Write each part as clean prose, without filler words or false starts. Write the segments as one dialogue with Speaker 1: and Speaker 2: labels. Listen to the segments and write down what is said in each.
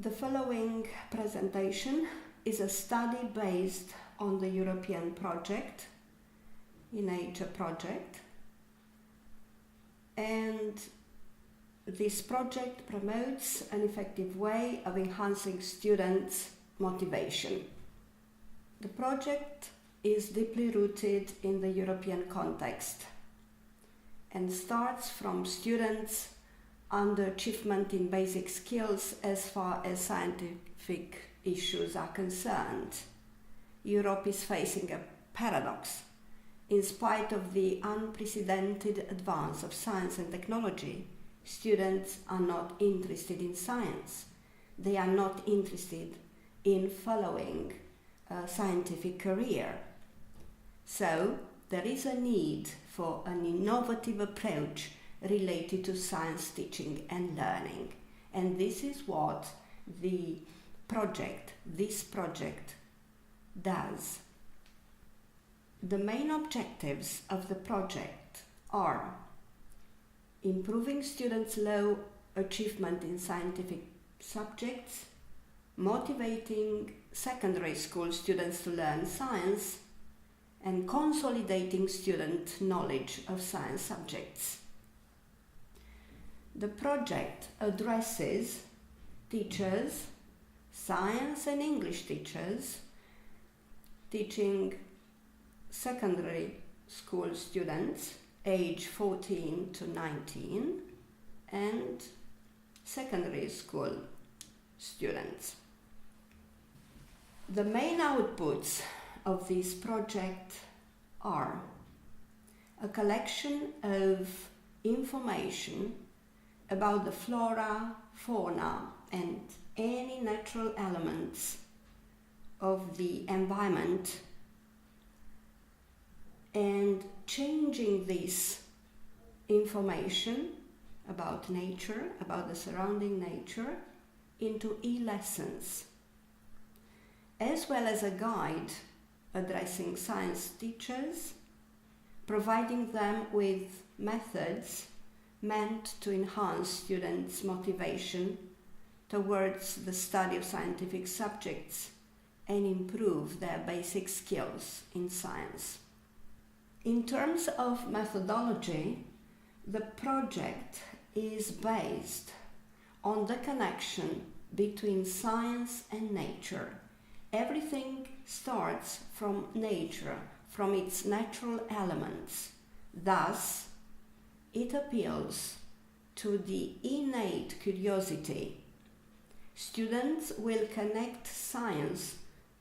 Speaker 1: The following presentation is a study based on the European project, Nature project, and this project promotes an effective way of enhancing students' motivation. The project is deeply rooted in the European context and starts from students' underachievement in basic skills as far as scientific issues are concerned. Europe is facing a paradox. In spite of the unprecedented advance of science and technology, students are not interested in science. They are not interested in following a scientific career. So, there is a need for an innovative approach related to science teaching and learning. And this is what this project does. The main objectives of the project are improving students' low achievement in scientific subjects, motivating secondary school students to learn science, and consolidating student knowledge of science subjects. The project addresses teachers, science and English teachers, teaching secondary school students age 14 to 19 and secondary school students. The main outputs of this project are a collection of information about the flora, fauna and any natural elements of the environment, and changing this information about nature, about the surrounding nature, into e-lessons, as well as a guide addressing science teachers, providing them with methods meant to enhance students' motivation towards the study of scientific subjects and improve their basic skills in science. In terms of methodology, the project is based on the connection between science and nature. Everything starts from nature, from its natural elements. Thus, it appeals to the innate curiosity. Students will connect science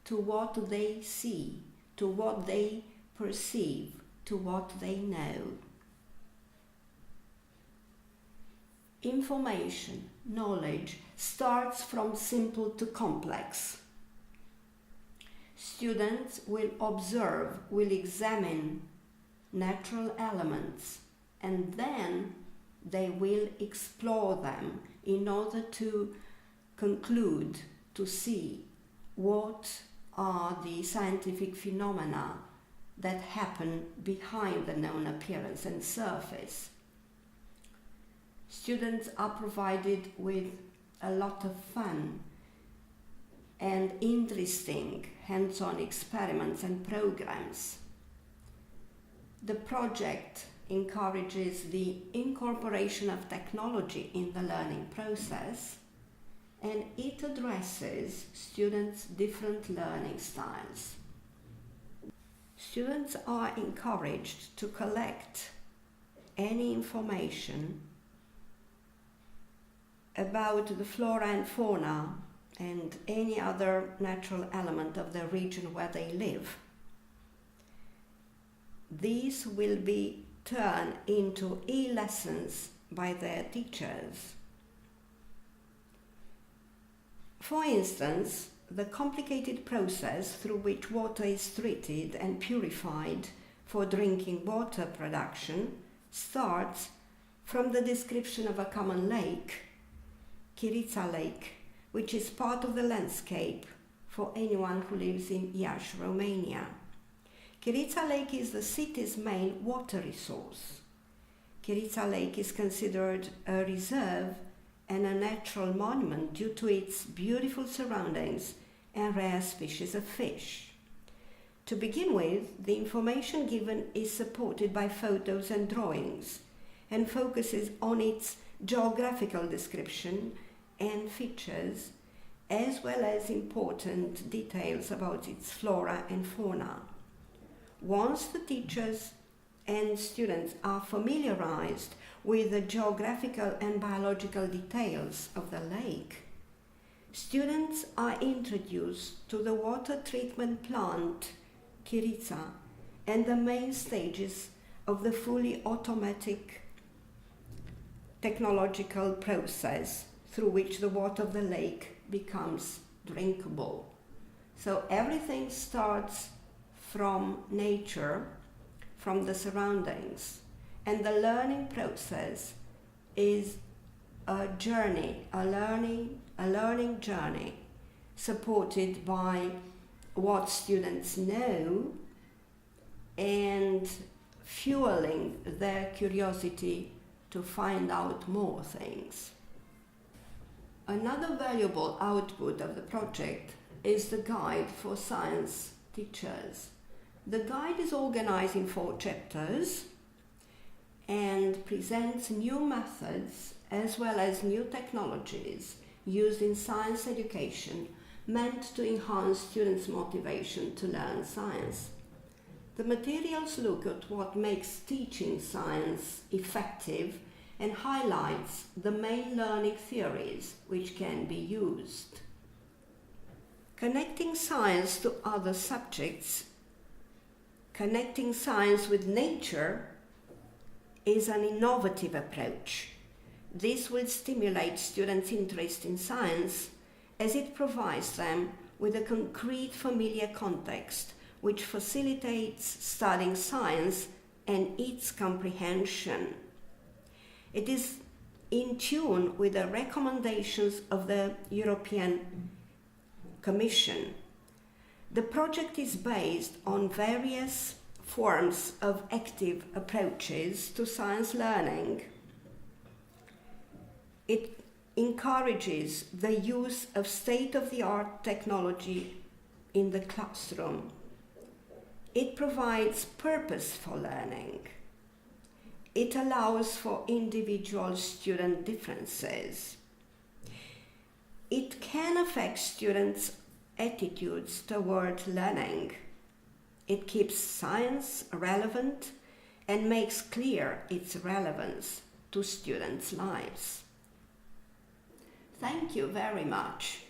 Speaker 1: to what they see, to what they perceive, to what they know. Information, knowledge starts from simple to complex. Students will observe, will examine natural elements, and then they will explore them in order to conclude, to see what are the scientific phenomena that happen behind the known appearance and surface. Students are provided with a lot of fun and interesting hands-on experiments and programs. The project encourages the incorporation of technology in the learning process, and it addresses students' different learning styles. Students are encouraged to collect any information about the flora and fauna and any other natural element of the region where they live. These will be turned into e-lessons by their teachers. For instance, the complicated process through which water is treated and purified for drinking water production starts from the description of a common lake, Chirița Lake, which is part of the landscape for anyone who lives in Iași, Romania. Chirița Lake is the city's main water resource. Chirița Lake is considered a reserve and a natural monument due to its beautiful surroundings and rare species of fish. To begin with, the information given is supported by photos and drawings and focuses on its geographical description and features, as well as important details about its flora and fauna. Once the teachers and students are familiarized with the geographical and biological details of the lake, students are introduced to the water treatment plant, Kirica, and the main stages of the fully automatic technological process through which the water of the lake becomes drinkable. So everything starts from nature, from the surroundings, and the learning process is a journey, a learning journey, supported by what students know and fueling their curiosity to find out more things. Another valuable output of the project is the guide for science teachers. The guide is organized in 4 chapters and presents new methods as well as new technologies used in science education meant to enhance students' motivation to learn science. The materials look at what makes teaching science effective and highlights the main learning theories which can be used. Connecting science to other subjects, connecting science with nature, is an innovative approach. This will stimulate students' interest in science as it provides them with a concrete familiar context which facilitates studying science and its comprehension. It is in tune with the recommendations of the European Commission. The project is based on various forms of active approaches to science learning. It encourages the use of state-of-the-art technology in the classroom. It provides purpose for learning. It allows for individual student differences. It can affect students' attitudes toward learning. It keeps science relevant and makes clear its relevance to students' lives. Thank you very much.